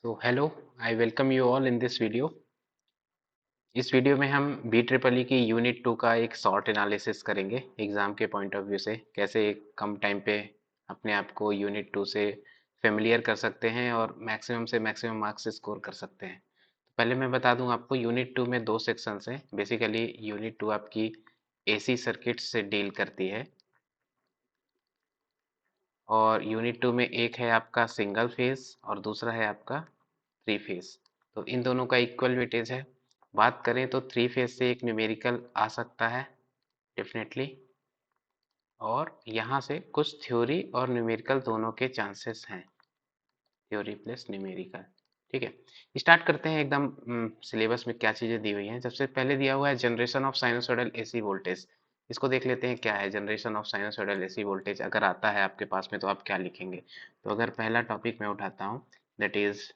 So hello, I welcome you all in this video. इस video में हम B triple की यूनिट 2 का एक शॉर्ट एनालिसिस करेंगे एग्जाम के पॉइंट ऑफ व्यू से कैसे एक कम टाइम पे अपने आप को यूनिट 2 से फेमिलियर कर सकते हैं और मैक्सिमम से मैक्सिमम मार्क्स स्कोर कर सकते हैं। तो पहले मैं बता दूं आपको यूनिट 2 में दो सेक्शंस हैं। बेसिकली यूनिट 2 आपकी एसी सर्किट से डील करती है और यूनिट 2 में एक है आपका सिंगल फेज और दूसरा है आपका थ्री फेज। तो इन दोनों का इक्वल वेटेज है। बात करें तो थ्री फेज से एक न्यूमेरिकल आ सकता है डेफिनेटली, और यहाँ से कुछ थ्योरी और न्यूमेरिकल दोनों के चांसेस हैं, थ्योरी प्लस न्यूमेरिकल। ठीक है, स्टार्ट करते हैं एकदम। सिलेबस में क्या चीज़ें दी हुई हैं। सबसे पहले दिया हुआ है generation of sinusoidal AC voltage. इसको देख लेते हैं क्या है generation of sinusoidal AC voltage. अगर आता है आपके पास में तो आप क्या लिखेंगे। तो अगर पहला टॉपिक मैं उठाता हूँ, that is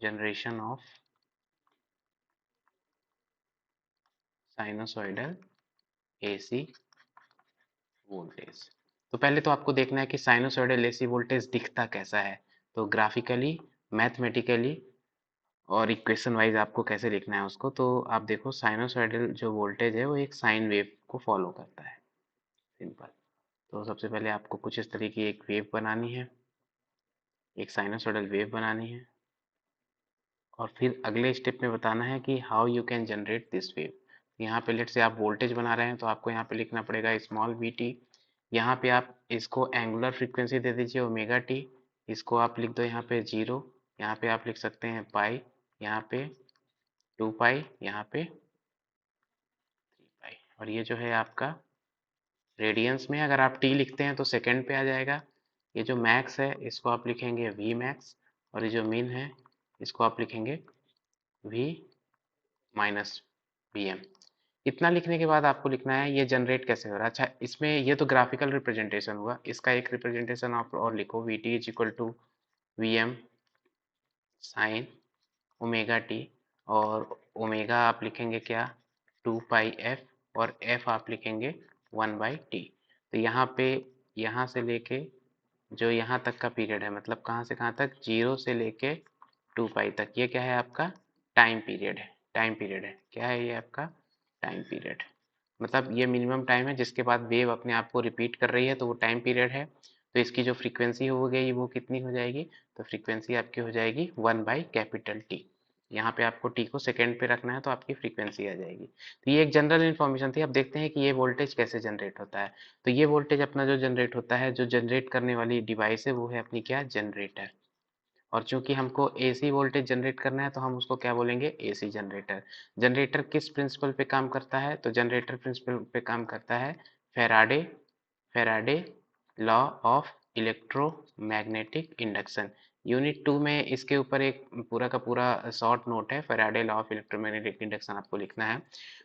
generation of sinusoidal AC voltage. तो पहले तो आपको देखना है कि साइनसोइडल एसी वोल्टेज दिखता कैसा है। तो ग्राफिकली, मैथमेटिकली और इक्वेशन वाइज आपको कैसे लिखना है उसको। तो आप देखो साइनसोइडल जो वोल्टेज है वो एक साइन वेव को फॉलो करता है, सिंपल। तो सबसे पहले आपको कुछ इस तरीके की एक वेव बनानी है, एक साइनसोइडल वेव बनानी है, और फिर अगले स्टेप में बताना है कि how you can generate this wave. यहाँ पे लेट से आप वोल्टेज बना रहे हैं तो आपको यहाँ पे लिखना पड़ेगा स्मॉल वी टी। यहाँ पे आप इसको एंगुलर फ्रीक्वेंसी दे दीजिए ओमेगा टी। इसको आप लिख दो यहाँ पे 0। यहाँ पे आप लिख सकते हैं पाई, यहाँ पे 2 पाई, यहाँ पे 3 पाई। और ये जो है आपका रेडियंस में, अगर आप टी लिखते हैं तो सेकेंड पे आ जाएगा। ये जो मैक्स है इसको आप लिखेंगे वी मैक्स, और ये जो मिन है इसको आप लिखेंगे वी माइनस वी एम। इतना लिखने के बाद आपको लिखना है ये जनरेट कैसे हो रहा है। अच्छा, इसमें ये तो ग्राफिकल रिप्रेजेंटेशन हुआ, इसका एक रिप्रेजेंटेशन आप और लिखो, v t is equal to v m sine omega t. और ओमेगा आप लिखेंगे क्या, 2 पाई एफ, और एफ आप लिखेंगे 1/t। तो यहाँ पे, यहाँ से लेके जो यहाँ तक का पीरियड है, मतलब कहाँ से कहाँ तक, 0 से लेके 2 पाई तक, ये क्या है आपका टाइम पीरियड है। टाइम पीरियड है, क्या है ये आपका टाइम पीरियड। मतलब ये मिनिमम टाइम है जिसके बाद वेव अपने आप को रिपीट कर रही है, तो वो टाइम पीरियड है। तो इसकी जो फ्रीक्वेंसी हो गई वो कितनी हो जाएगी, तो फ्रीक्वेंसी आपकी हो जाएगी 1/T। यहाँ पे आपको टी को सेकेंड पे रखना है तो आपकी फ्रीक्वेंसी आ जाएगी। तो ये एक जनरल इन्फॉर्मेशन थी। अब देखते हैं कि ये वोल्टेज कैसे जनरेट होता है। तो ये वोल्टेज अपना जो जनरेट होता है, जो जनरेट करने वाली डिवाइस है वो है अपनी क्या, जनरेटर। और चूंकि हमको एसी वोल्टेज जनरेट करना है तो हम उसको क्या बोलेंगे, एसी जनरेटर। जनरेटर किस प्रिंसिपल पे काम करता है, तो जनरेटर प्रिंसिपल पे काम करता है Faraday Faraday law of electromagnetic induction. Unit 2 में इसके ऊपर एक पूरा का पूरा शॉर्ट नोट है, Faraday law of electromagnetic induction आपको लिखना है।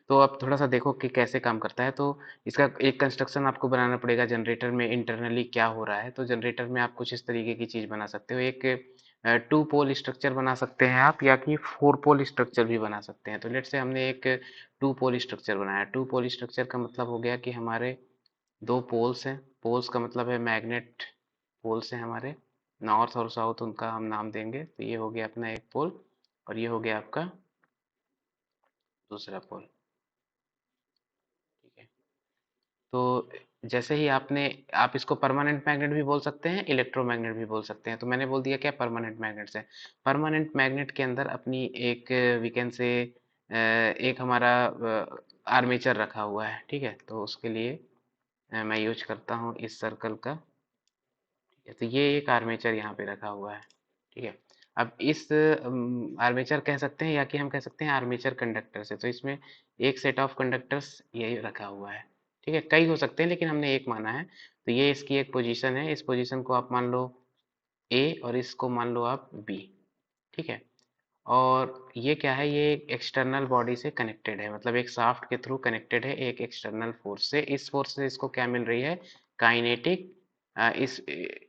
तो अब थोड़ा सा देखो कि कैसे काम करता है। तो इसका एक कंस्ट्रक्शन आपको बनाना पड़ेगा, जनरेटर में इंटरनली क्या हो रहा है। तो जनरेटर में आप कुछ इस तरीके की चीज़ बना सकते हो, एक 2 पोल स्ट्रक्चर बना सकते हैं आप, या कि 4 पोल स्ट्रक्चर भी बना सकते हैं। तो लेट से हमने एक 2 पोल स्ट्रक्चर बनाया। 2 पोल स्ट्रक्चर का मतलब हो गया कि हमारे दो पोल्स हैं। पोल्स का मतलब है मैग्नेट, पोल्स हैं हमारे नॉर्थ और साउथ, उनका हम नाम देंगे। तो ये हो गया अपना एक पोल, और ये हो गया आपका दूसरा पोल। ठीक है, तो जैसे ही आपने, आप इसको परमानेंट मैग्नेट भी बोल सकते हैं, इलेक्ट्रोमैग्नेट भी बोल सकते हैं। तो मैंने बोल दिया क्या, परमानेंट मैग्नेट से। परमानेंट मैग्नेट के अंदर अपनी एक वीकेंड से एक हमारा आर्मेचर रखा हुआ है। ठीक है, तो उसके लिए मैं यूज करता हूँ इस सर्कल का। तो ये एक आर्मेचर यहाँ पे रखा हुआ है। ठीक है, अब इस आर्मेचर कह सकते हैं, या कि हम कह सकते हैं आर्मेचर कंडक्टर से। तो इसमें एक सेट ऑफ कंडक्टर्स ये रखा हुआ है। ठीक है, कई हो सकते हैं लेकिन हमने एक माना है। तो ये इसकी एक पोजीशन है, इस पोजीशन को आप मान लो ए और इसको मान लो आप बी। ठीक है, और ये क्या है, ये एक एक्सटर्नल बॉडी से कनेक्टेड है, मतलब एक शाफ्ट के थ्रू कनेक्टेड है एक एक्सटर्नल फोर्स से। इस फोर्स से इसको क्या मिल रही है, काइनेटिक, इस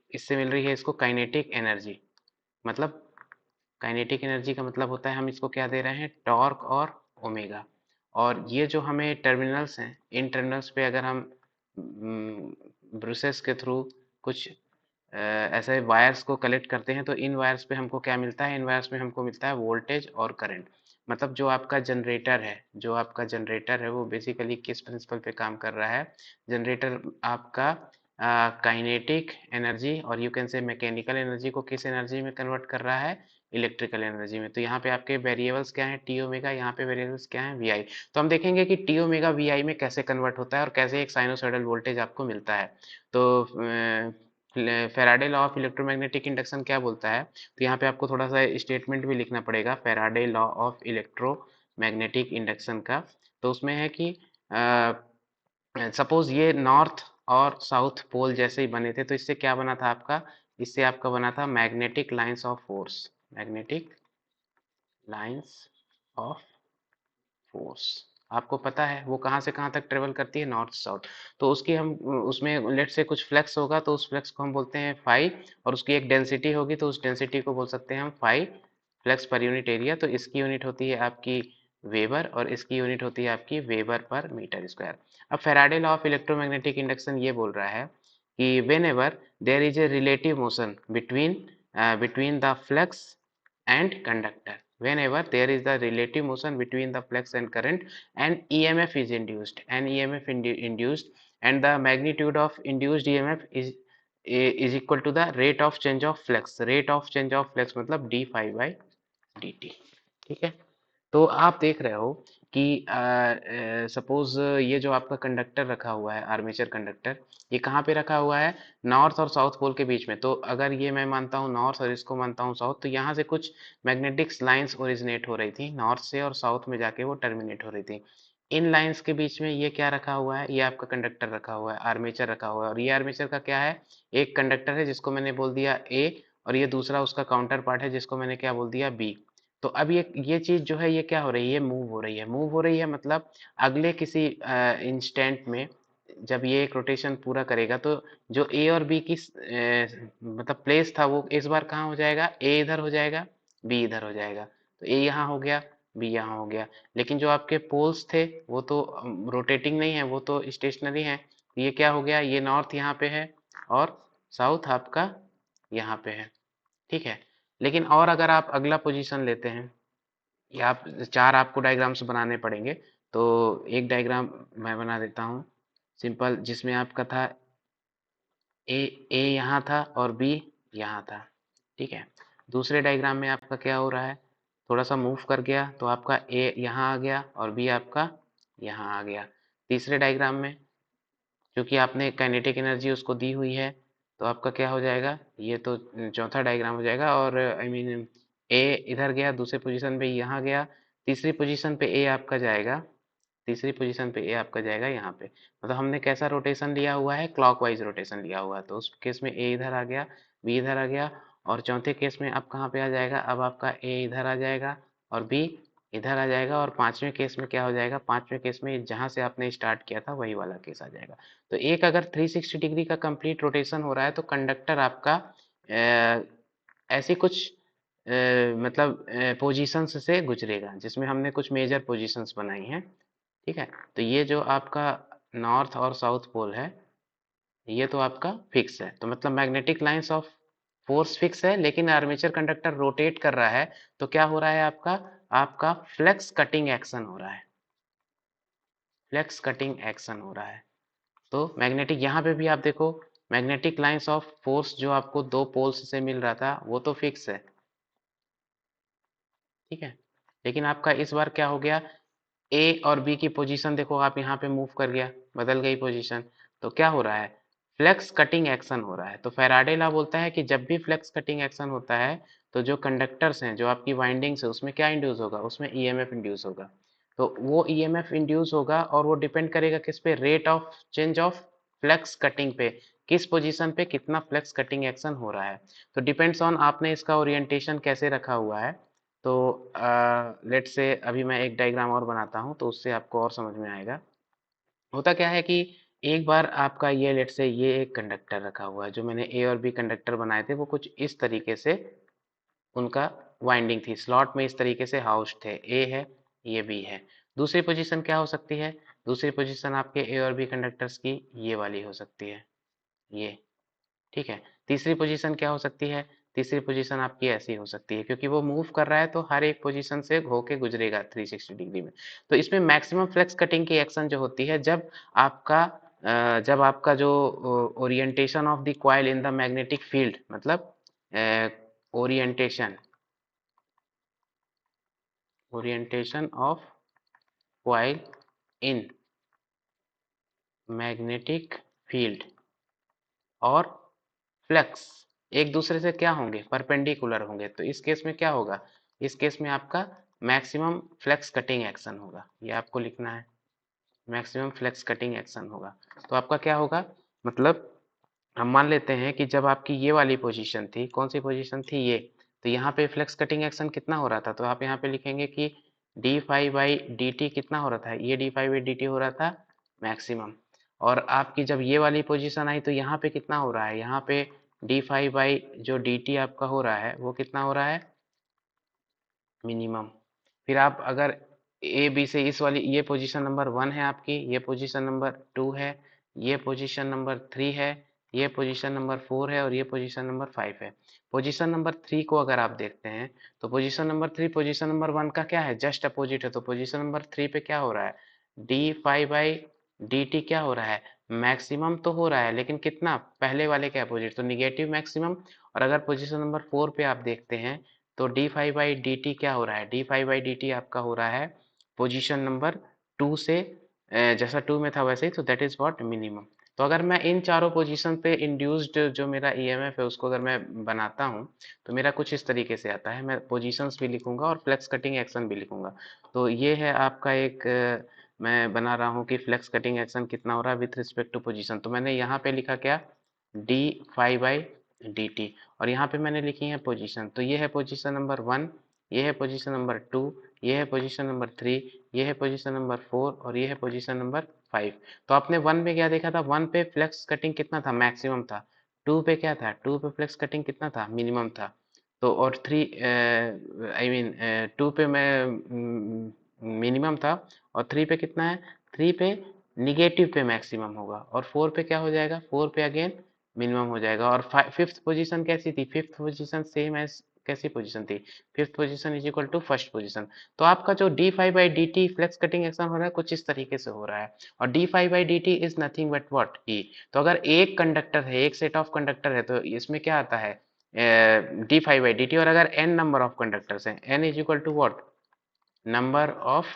इससे मिल रही है इसको काइनेटिक एनर्जी। मतलब काइनेटिक एनर्जी का मतलब होता है हम इसको क्या दे रहे हैं, टॉर्क और ओमेगा। और ये जो हमें टर्मिनल्स हैं, इन टर्मिनल्स पे अगर हम ब्रूसेस के थ्रू कुछ ऐसे वायर्स को कलेक्ट करते हैं, तो इन वायर्स पे हमको क्या मिलता है, इन वायर्स में हमको मिलता है वोल्टेज और करंट। मतलब जो आपका जनरेटर है वो बेसिकली किस प्रिंसिपल पे काम कर रहा है, जनरेटर आपका काइनेटिक एनर्जी और you can say mechanical energy को किस एनर्जी में कन्वर्ट कर रहा है, इलेक्ट्रिकल एनर्जी में। तो यहाँ पे आपके वेरिएबल्स क्या हैं, टी ओमेगा, यहाँ पे वेरिएबल्स क्या हैं, वी आई। तो हम देखेंगे कि टी ओमेगा वी आई में कैसे कन्वर्ट होता है और कैसे एक साइनोसॉइडल वोल्टेज आपको मिलता है। तो Faraday law of electromagnetic induction क्या बोलता है, तो यहाँ पे आपको थोड़ा सा स्टेटमेंट भी लिखना पड़ेगा Faraday law of electromagnetic induction का। तो उसमें है कि सपोज ये नॉर्थ और साउथ पोल जैसे ही बने थे, तो इससे क्या बना था आपका, इससे आपका बना था magnetic lines of force, magnetic lines of force. आपको पता है वो कहाँ से कहाँ तक ट्रेवल करती है, नॉर्थ साउथ। तो उसकी हम उसमें लेट से कुछ फ्लक्स होगा, तो उस फ्लक्स को हम बोलते हैं फाई, और उसकी एक डेंसिटी होगी, तो उस डेंसिटी को बोल सकते हैं हम phi flux per unit area. तो इसकी यूनिट होती है आपकी वेबर और इसकी यूनिट होती है आपकी वेबर पर मीटर स्क्वायर। अब Faraday law of electromagnetic induction ये बोल रहा है कि whenever there is a relative motion between the flux and conductor, whenever there is the relative motion between the flux and current, and emf is induced, induced, and the magnitude of induced emf is equal to the rate of change of flux, rate of change of flux मतलब d phi by dt। ठीक है, तो आप देख रहे हो कि suppose ये जो आपका कंडक्टर रखा हुआ है, आर्मेचर कंडक्टर, ये कहाँ पे रखा हुआ है, नॉर्थ और साउथ पोल के बीच में। तो अगर ये मैं मानता हूँ नॉर्थ और इसको मानता हूँ साउथ, तो यहाँ से कुछ मैग्नेटिक लाइंस ओरिजिनेट हो रही थी नॉर्थ से और साउथ में जाके वो टर्मिनेट हो रही थी। इन लाइंस के बीच में ये क्या रखा हुआ है, ये आपका कंडक्टर रखा हुआ है, आर्मेचर रखा हुआ है, और ये आर्मेचर का क्या है, एक कंडक्टर है जिसको मैंने बोल दिया ए, और ये दूसरा उसका काउंटर पार्ट है जिसको मैंने क्या बोल दिया बी। तो अब ये चीज जो है ये क्या हो रही है, मूव हो रही है, मूव हो रही है, मतलब अगले किसी इंस्टेंट में जब ये एक रोटेशन पूरा करेगा, तो जो ए और बी की मतलब प्लेस था वो इस बार कहाँ हो जाएगा, ए इधर हो जाएगा, बी इधर हो जाएगा। तो ए यहाँ हो गया, बी यहाँ हो गया। लेकिन जो आपके पोल्स थे वो तो रोटेटिंग नहीं है, वो तो स्टेशनरी है। ये क्या हो गया, ये नॉर्थ यहाँ पे है और साउथ आपका यहाँ पे है। ठीक है, लेकिन और अगर आप अगला पोजीशन लेते हैं, या आप चार आपको डायग्राम्स बनाने पड़ेंगे, तो एक डायग्राम मैं बना देता हूँ सिंपल, जिसमें आपका था ए, ए यहाँ था और बी यहाँ था। ठीक है, दूसरे डायग्राम में आपका क्या हो रहा है, थोड़ा सा मूव कर गया तो आपका ए यहाँ आ गया और बी आपका यहाँ आ गया। तीसरे डायग्राम में क्योंकि आपने काइनेटिक एनर्जी उसको दी हुई है, तो आपका क्या हो जाएगा, ये तो चौथा डायग्राम हो जाएगा, और आई मीन ए इधर गया, दूसरे पोजीशन पे यहाँ गया, तीसरी पोजीशन पे ए आपका जाएगा, तीसरी पोजीशन पे ए आपका जाएगा यहाँ पे। मतलब हमने कैसा रोटेशन लिया हुआ है, क्लॉकवाइज रोटेशन लिया हुआ है। तो उस केस में ए इधर आ गया, बी इधर आ गया, और चौथे केस में अब कहाँ पे आ जाएगा, अब आपका ए इधर आ जाएगा और बी इधर आ जाएगा, और पांचवें केस में क्या हो जाएगा, पांचवें केस में जहां से आपने स्टार्ट किया था वही वाला केस आ जाएगा। तो एक अगर 360 डिग्री का कंप्लीट रोटेशन हो रहा है, तो कंडक्टर आपका ऐसी कुछ मतलब पोजीशंस से गुजरेगा, जिसमें हमने कुछ मेजर पोजीशंस बनाई हैं। ठीक है, तो ये जो आपका नॉर्थ और साउथ पोल है, ये तो आपका फिक्स है, तो मतलब magnetic lines of force fix है, लेकिन आर्मेचर कंडक्टर रोटेट कर रहा है, तो क्या हो रहा है आपका, आपका फ्लक्स कटिंग एक्शन हो रहा है, फ्लक्स कटिंग एक्शन हो रहा है। तो मैग्नेटिक यहाँ पे भी आप देखो, मैग्नेटिक लाइंस ऑफ फोर्स जो आपको दो पोल्स से मिल रहा था वो तो फिक्स है। ठीक है, लेकिन आपका इस बार क्या हो गया, ए और बी की पोजीशन देखो, आप यहाँ पे मूव कर गया, बदल गई पोजीशन, तो क्या हो रहा है, फ्लक्स कटिंग एक्शन हो रहा है। तो फैराडे लॉ बोलता है कि जब भी फ्लक्स कटिंग एक्शन होता है, तो जो कंडक्टर्स हैं, जो आपकी वाइंडिंग्स है, उसमें क्या इंड्यूस होगा, उसमें ईएमएफ इंड्यूस होगा। तो वो ईएमएफ इंड्यूस होगा और वो डिपेंड करेगा किस पे, rate of change of flux cutting पे, किस पोजीशन पे कितना फ्लक्स कटिंग एक्शन हो रहा है। तो डिपेंड्स ऑन आपने इसका ओरिएंटेशन कैसे रखा हुआ है। तो लेट्स से अभी मैं एक डायग्राम और बनाता हूँ, तो उससे आपको और समझ में आएगा। होता क्या है कि एक बार आपका ये लेट्स से ये एक कंडक्टर रखा हुआ है, जो मैंने ए और बी कंडक्टर बनाए थे वो कुछ इस तरीके से उनका वाइंडिंग थी, स्लॉट में इस तरीके से हाउस थे, ए है, ये बी है। दूसरी पोजीशन क्या हो सकती है, दूसरी पोजीशन आपके ए और बी कंडक्टर्स की ये वाली हो सकती है, ये। ठीक है। तीसरी पोजीशन क्या हो सकती है? तीसरी पोजीशन आपकी ऐसी हो सकती है, क्योंकि वो मूव कर रहा है तो हर एक पोजीशन से होके गुजरेगा 360 डिग्री में। तो इसमें मैक्सिमम फ्लेक्स कटिंग की एक्शन जो होती है जब आपका जो orientation of the coil in the magnetic field, मतलब orientation orientation of coil in magnetic field और फ्लक्स एक दूसरे से क्या होंगे? परपेंडिकुलर होंगे। तो इस केस में क्या होगा? इस केस में आपका मैक्सिमम फ्लक्स कटिंग एक्शन होगा। ये आपको लिखना है, मैक्सिमम फ्लक्स कटिंग एक्शन होगा। तो आपका क्या होगा? मतलब हम मान लेते हैं कि जब आपकी ये वाली पोजीशन थी, कौन सी पोजीशन थी? ये। तो यहाँ पे फ्लक्स कटिंग एक्शन कितना हो रहा था? तो आप यहाँ पे लिखेंगे कि d phi by d t कितना हो रहा था? ये d phi by d t हो रहा था मैक्सिमम। और आपकी जब ये वाली पोजीशन आई तो यहाँ पे कितना हो रहा है? यहाँ पे डी फाई बाई जो डी टी आपका हो रहा है वो कितना हो रहा है? मिनिमम। फिर आप अगर ए बी से इस वाली, ये पोजीशन नंबर 1 है आपकी, ये पोजीशन नंबर 2 है, ये पोजीशन नंबर 3 है, ये पोजीशन नंबर 4 है और ये पोजीशन नंबर 5 है। पोजीशन नंबर 3 को अगर आप देखते हैं तो पोजीशन नंबर 3 पोजीशन नंबर 1 का क्या है? जस्ट अपोजिट है। तो पोजीशन नंबर 3 पे क्या हो रहा है? D five by d T क्या हो रहा है? मैक्सिमम तो हो रहा है, लेकिन कितना? पहले वाले के अपोजिट, तो निगेटिव मैक्सिमम। और अगर पोजीशन नंबर 4 पे आप देखते हैं तो D five by d T क्या हो रहा है? D five by d T आपका हो रहा है पोजीशन नंबर 2 से, जैसा 2 में था वैसे ही, तो दैट इज व्हाट? मिनिमम। तो अगर मैं इन चारों पोजीशन पे इंड्यूस्ड जो मेरा ईएमएफ है उसको अगर मैं बनाता हूँ तो मेरा कुछ इस तरीके से आता है। मैं पोजीशंस भी लिखूंगा और फ्लेक्स कटिंग एक्शन भी लिखूंगा। तो ये है आपका एक मैं बना रहा हूँ कि फ्लेक्स कटिंग एक्शन कितना हो रहा है विथ रिस्पेक्ट टू पोजीशन। तो मैंने यहाँ पे लिखा क्या? D five by d t, और यहाँ पे मैंने लिखी है पोजीशन। तो ये है पोजीशन नंबर 1, ये है पोजीशन नंबर 2, ये है पोजीशन नंबर 3, ये है पोजीशन नंबर 4 और ये है पोजीशन नंबर 5। तो आपने 1 में क्या देखा था? 1 पे फ्लेक्स कटिंग कितना था? मैक्सिमम था। 2 पे क्या था? 2 पे फ्लेक्स कटिंग कितना था? मिनिमम था। तो और 3 आई मीन 2 पे मैं मिनिमम था और 3 पे कितना है? 3 पे निगेटिव पे मैक्सिमम होगा और 4 पे क्या हो जाएगा? 4 पे अगेन मिनिमम हो जाएगा। और फिफ्थ पोजीशन कैसी थी? फिफ्थ पोजीशन सेम एज कैसी पोजीशन थी? Fifth position is equal to first position. तो आपका जो d five by d t flex cutting action हो रहा है कुछ इस तरीके से हो रहा है। और d five by d t is nothing but what? E. तो अगर एक कंडक्टर है, एक सेट ऑफ कंडक्टर है, तो इसमें क्या आता है? D five by d t. और अगर एन नंबर ऑफ कंडक्टर्स हैं, n is equal to what? Number of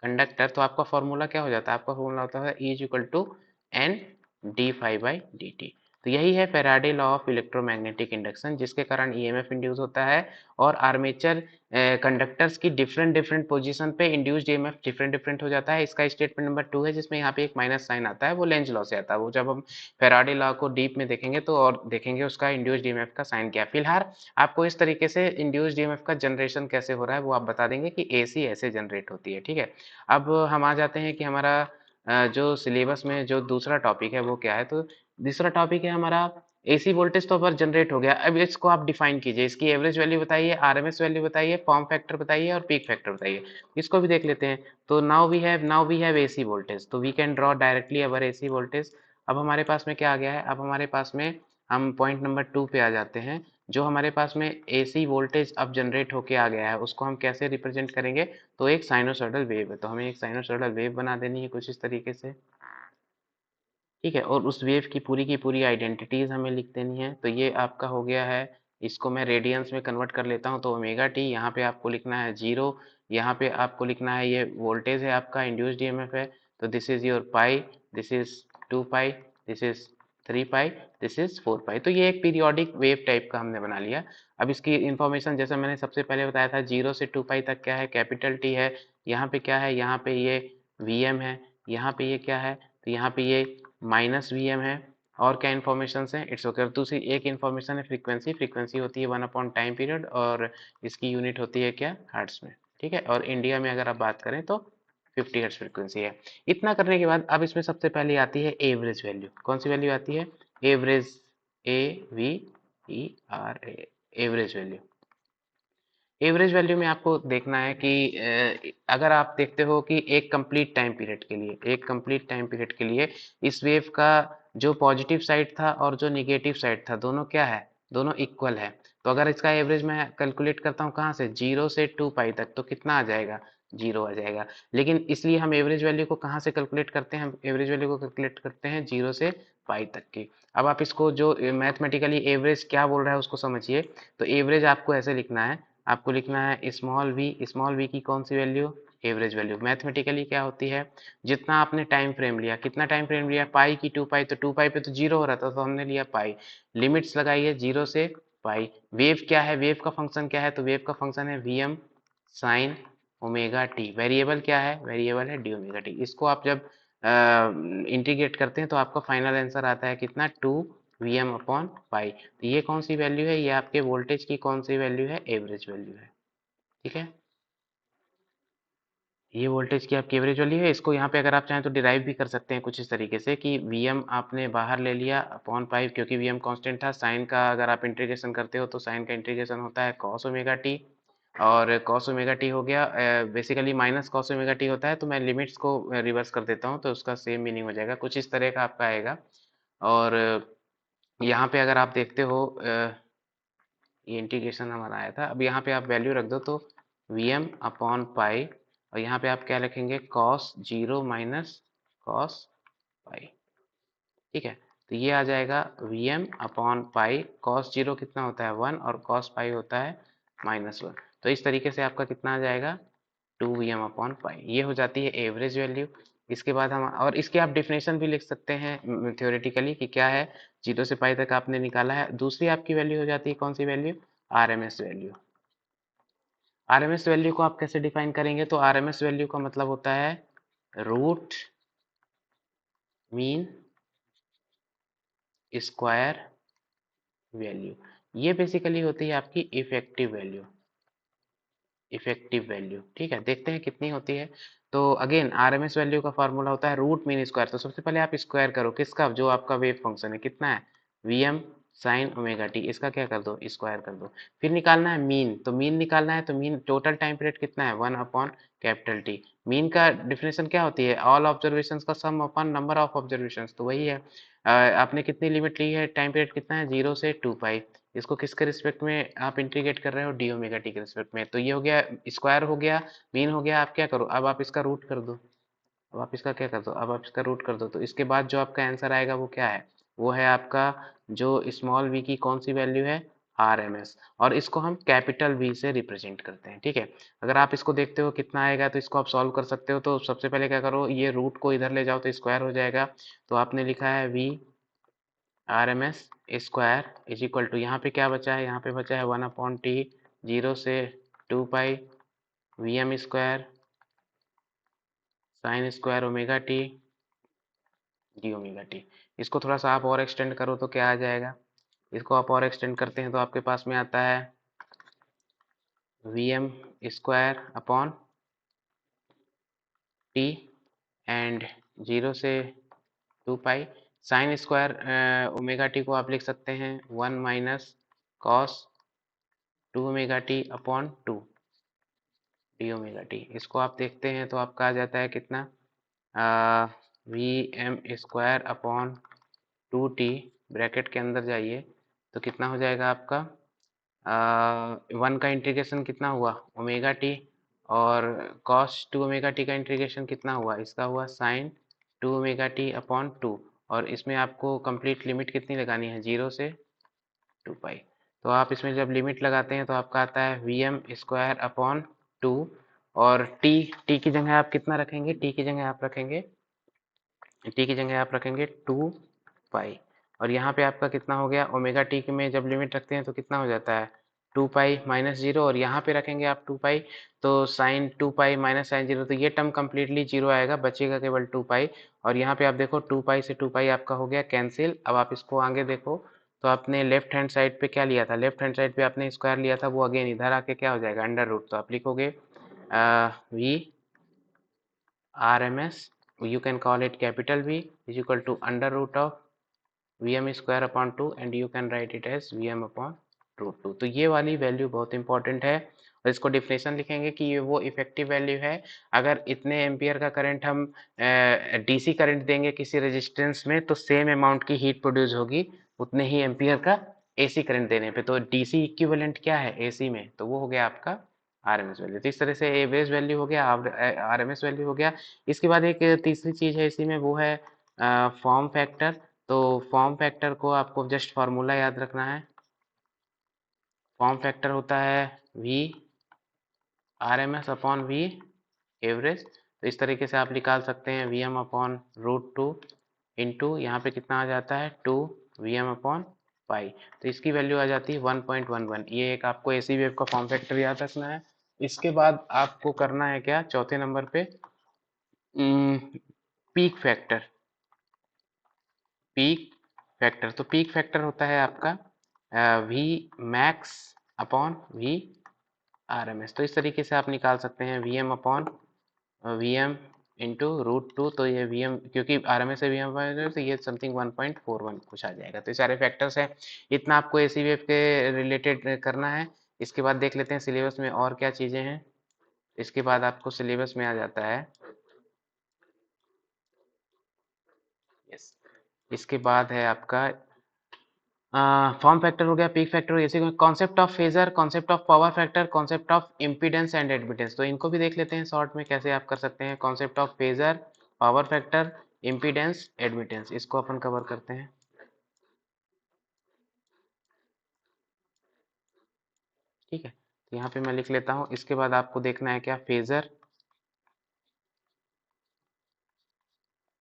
conductor. तो आपका फॉर्मूला क्या हो जाता है? आपका फॉर्मूला होता है E is equal to n d five by d t. तो यही है Faraday law of electromagnetic induction, जिसके कारण ईएमएफ इंड्यूस होता है। और आर्मेचर कंडक्टर्स की डिफरेंट डिफरेंट पोजीशन पे इंड्यूस्ड ईएमएफ डिफरेंट डिफरेंट हो जाता है। इसका स्टेटमेंट नंबर 2 है, जिसमें यहाँ पे एक माइनस साइन आता है, वो लेंज लॉ से आता है। वो जब हम फैराडे लॉ को डीप में देखेंगे तो और देखेंगे उसका इंड्यूस्ड ईएमएफ का साइन क्या है। फिलहाल आपको इस तरीके से इंड्यूस्ड ईएमएफ का जनरेशन कैसे हो रहा है वो आप बता देंगे कि एसी ऐसे जनरेट होती है। ठीक है। अब हम आ जाते हैं कि हमारा जो सिलेबस में जो दूसरा टॉपिक है वो क्या है। तो दूसरा टॉपिक है हमारा एसी वोल्टेज। तो पर जनरेट हो गया, अब इसको आप डिफाइन कीजिए। इसकी एवरेज वैल्यू बताइए, आरएमएस वैल्यू बताइए, फॉर्म फैक्टर बताइए और पीक फैक्टर बताइए। इसको भी देख लेते हैं। तो now we have AC voltage, तो we can draw directly our AC voltage. अब हमारे पास में क्या आ गया है? अब हमारे पास में हम पॉइंट नंबर 2 पे आ जाते हैं। जो हमारे पास में एसी वोल्टेज अब जनरेट होके आ गया है उसको हम कैसे रिप्रेजेंट करेंगे? तो एक साइनोसॉइडल वेव है, तो हमें एक साइनोसॉइडल वेव बना देनी है कुछ इस तरीके से। ठीक है। और उस वेव की पूरी आइडेंटिटीज हमें लिख देनी है। तो ये आपका हो गया है। इसको मैं रेडियंस में कन्वर्ट कर लेता हूँ। तो ओमेगा टी यहाँ पे आपको लिखना है 0, यहाँ पे आपको लिखना है ये वोल्टेज है आपका, इंड्यूस्ड ईएमएफ है। तो this is your pi, this is 2 pi, this is 3 pi, this is 4 पाई। तो ये एक पीरियोडिक वेव टाइप का हमने बना लिया। अब इसकी इंफॉर्मेशन जैसे मैंने सबसे पहले बताया था, 0 से 2 पाई तक क्या है? कैपिटल टी है। यहाँ पे क्या है? यहाँ पे ये वी है। यहाँ पे ये क्या है? तो यहाँ पे ये माइनस वी है। और क्या इन्फॉर्मेशन है? It's okay. दूसरी एक इन्फॉर्मेशन है फ्रीक्वेंसी। फ्रीक्वेंसी होती है 1 अपॉन टाइम पीरियड और इसकी यूनिट होती है क्या? हर्ट्ज में। ठीक है। और इंडिया में अगर आप बात करें तो 50 हर्ट्ज फ्रीक्वेंसी है। इतना करने के बाद अब इसमें सबसे पहले आती है एवरेज वैल्यू। कौन सी वैल्यू आती है? Average, AVER, average value. Average value में आपको देखना है कि अगर आप देखते हो कि एक कंप्लीट टाइम पीरियड के लिए इस वेव का जो पॉजिटिव साइड था और जो निगेटिव साइड था दोनों क्या है, दोनों इक्वल है। तो अगर इसका एवरेज मैं कैलकुलेट करता हूँ कहाँ से, 0 से 2 पाई तक, तो कितना आ जाएगा, 0 आ जाएगा। लेकिन इसलिए हम एवरेज वैल्यू को कहाँ से कैलकुलेट करते हैं, हम एवरेज वैल्यू को कैलकुलेट करते हैं 0 से पाई तक की। अब आप इसको जो मैथमेटिकली एवरेज क्या बोल रहा है उसको समझिए। तो एवरेज आपको ऐसे लिखना है, आपको लिखना है स्मॉल वी की कौन सी वैल्यू, एवरेज वैल्यू। मैथमेटिकली क्या होती है, जितना आपने टाइम फ्रेम लिया, कितना टाइम फ्रेम लिया, पाई की 2 पाई, तो 2 पाई पे तो 0 हो रहा था तो हमने लिया पाई। लिमिट्स लगाइए 0 से पाई। वेव क्या है, वेव का फंक्शन क्या है, तो वेव का फंक्शन है Vm sign omega T. Variable क्या है, वेरिएबल है डी ओमेगा टी। इसको आप जब इंटीग्रेट करते हैं तो आपका फाइनल आंसर आता है कितना, 2 Vm अपॉन पाई। तो ये कौन सी वैल्यू है, ये आपके वोल्टेज की कौन सी वैल्यू है, एवरेज वैल्यू है। ठीक है, ये वोल्टेज की आपकी एवरेज वैल्यू है। इसको यहाँ पे अगर आप चाहें तो डिराइव भी कर सकते हैं कुछ इस तरीके से कि Vm आपने बाहर ले लिया अपॉन पाई, क्योंकि Vm कांस्टेंट था। साइन का अगर आप इंटीग्रेशन करते हो तो साइन का इंटीग्रेशन होता है कॉस ओमेगा टी, और कॉस ओमेगा टी हो गया, basically minus cos omega T होता है। तो मैं लिमिट्स को रिवर्स कर देता हूँ तो उसका सेम मीनिंग हो जाएगा, कुछ इस तरह का आपका आएगा। और यहाँ पे अगर आप देखते हो ये इंटीग्रेशन हमारा आया था। अब यहाँ पे आप वैल्यू रख दो तो Vm अपॉन पाई, और यहाँ पे आप क्या लिखेंगे, कॉस 0 माइनस कॉस पाई। ठीक है, तो ये आ जाएगा Vm अपॉन पाई, कॉस 0 कितना होता है 1, और कॉस पाई होता है -1। तो इस तरीके से आपका कितना आ जाएगा, 2Vm अपॉन पाई। ये हो जाती है एवरेज वैल्यू। इसके बाद हम, और इसकी आप डिफिनेशन भी लिख सकते हैं थ्योरेटिकली कि क्या है, 0 से पाई तक आपने निकाला है। दूसरी आपकी वैल्यू हो जाती है कौन सी value, RMS value. RMS value को आप कैसे डिफाइन करेंगे, तो RMS वैल्यू का मतलब होता है रूट मीन स्क्वायर वैल्यू। ये बेसिकली होती है आपकी इफेक्टिव वैल्यू, इफेक्टिव वैल्यू। ठीक है, देखते हैं कितनी होती है। तो अगेन आरएमएस वैल्यू का फॉर्मूला होता है रूट मीन स्क्वायर। तो सबसे पहले आप स्क्वायर करो किसका, जो आपका वेव फंक्शन है कितना है, Vm साइन ओमेगा टी, इसका क्या कर दो, स्क्वायर कर दो। फिर निकालना है मीन, तो मीन निकालना है तो मीन टोटल टाइम पीरियड कितना है, 1 अपॉन कैपिटल टी। मीन का डिफिनेशन क्या होती है, ऑल ऑब्जर्वेशन का सम अपॉन नंबर ऑफ ऑब्जर्वेशन। तो वही है, आपने कितनी लिमिट ली है, टाइम पीरियड कितना है, 0 से 2 पाई। इसको किसके रिस्पेक्ट में आप इंटीग्रेट कर रहे हो, डी ओमेगा टी के रिस्पेक्ट में। तो ये हो गया स्क्वायर हो गया, मीन हो गया। आप क्या करो, अब आप इसका रूट कर दो, अब आप इसका क्या कर दो, अब आप इसका रूट कर दो। तो इसके बाद जो आपका आंसर आएगा वो क्या है, वो है आपका जो स्मॉल वी की कौन सी वैल्यू है, RMS। और इसको हम कैपिटल वी से रिप्रेजेंट करते हैं। ठीक है, अगर आप इसको देखते हो कितना आएगा तो इसको आप सॉल्व कर सकते हो। तो सबसे पहले क्या करो, ये रूट को इधर ले जाओ तो स्क्वायर हो जाएगा। तो आपने लिखा है v RMS square is equal to, यहाँ पे क्या बचा है, यहाँ पे बचा है 1 अपॉन टी, 0 से 2 पाई Vm square sine square omega T D omega T. इसको थोड़ा सा आप और एक्सटेंड करो तो क्या आ जाएगा, इसको आप और एक्सटेंड करते हैं तो आपके पास में आता है Vm square upon T and 0 से 2 pi sine square omega T को आप लिख सकते हैं 1 minus cos 2 omega t upon 2 D omega T. इसको आप देखते हैं तो आपका आ जाता है कितना, v m square upon 2t, bracket के अंदर जाइए तो कितना हो जाएगा आपका, 1 का इंटीग्रेशन कितना हुआ ओमेगा टी, और कॉस 2 ओमेगा टी का इंटीग्रेशन कितना हुआ, इसका हुआ साइन 2 ओमेगा टी अपॉन 2। और इसमें आपको कंप्लीट लिमिट कितनी लगानी है, 0 से 2 पाई। तो आप इसमें जब लिमिट लगाते हैं तो आपका आता है Vm स्क्वायर अपॉन 2, और टी की जगह आप कितना रखेंगे, टी की जगह आप रखेंगे 2 पाई। और यहाँ पे आपका कितना हो गया, ओमेगा टी में जब लिमिट रखते हैं तो कितना हो जाता है 2 पाई माइनस 0, और यहाँ पे रखेंगे आप 2 पाई तो साइन 2 पाई माइनस साइन 0, तो ये टर्म कम्प्लीटली 0 आएगा, बचेगा केवल 2 पाई। और यहाँ पे आप देखो 2 पाई से 2 पाई आपका हो गया कैंसिल। अब आप इसको आगे देखो तो आपने लेफ्ट हैंड साइड पे क्या लिया था, लेफ्ट हैंड साइड पे आपने स्क्वायर लिया था, वो अगेन इधर आके क्या हो जाएगा, अंडर रूट। तो आप लिखोगे we RMS, you can call it capital V, is equal to under root of Vm square upon 2, and you can write it as Vm upon root 2। तो ये वाली वैल्यू बहुत इंपॉर्टेंट है, और इसको डिफिनेशन लिखेंगे कि ये वो इफेक्टिव वैल्यू है अगर इतने एम्पियर का करंट हम डीसी करंट देंगे किसी रेजिस्टेंस में तो सेम अमाउंट की हीट प्रोड्यूस होगी उतने ही एम्पियर का एसी करंट देने पे। तो डीसी इक्विवेलेंट क्या है एसी में, तो वो हो गया आपका आरएमएस वैल्यू। तो इस तरह से एवरेज वैल्यू हो गया, आरएमएस वैल्यू हो गया। इसके बाद एक तीसरी चीज है इसी में, वो है फॉर्म फैक्टर। तो फॉर्म फैक्टर को आपको जस्ट फार्मूला याद रखना है। फॉर्म फैक्टर होता है v r m s upon v average. तो इस तरीके से आप निकाल सकते हैं v m upon root two into यहाँ पे कितना आ जाता है 2 वी एम अपॉन पाई। तो इसकी वैल्यू आ जाती है 1.11। ये एक आपको एसी वेव का फॉर्म फैक्टर याद रखना है। इसके बाद आपको करना है क्या, चौथे नंबर पे पीक फैक्टर। पीक फैक्टर, तो पीक फैक्टर होता है आपका v max upon v r m s. तो इस तरीके से आप निकाल सकते हैं v m upon v m into root two. तो ये वी एम क्योंकि आर एम एस से वी एम तो ये समथिंग 1.41 कुछ आ जाएगा। तो ये सारे फैक्टर्स हैं, इतना आपको एसी वेव के रिलेटेड करना है। इसके बाद देख लेते हैं सिलेबस में और क्या चीज़ें हैं। इसके बाद आपको सिलेबस में आ जाता है यस, इसके बाद है आपका फॉर्म फैक्टर हो गया, पीक फैक्टर हो गया, इसी concept of phasor, concept of power factor, concept of impedance and admittance. तो इनको भी देख लेते हैं शॉर्ट में कैसे आप कर सकते हैं। Concept of phasor, power factor, impedance, admittance, इसको अपन कवर करते हैं। ठीक है, तो यहाँ पे मैं लिख लेता हूँ। इसके बाद आपको देखना है क्या, फेजर।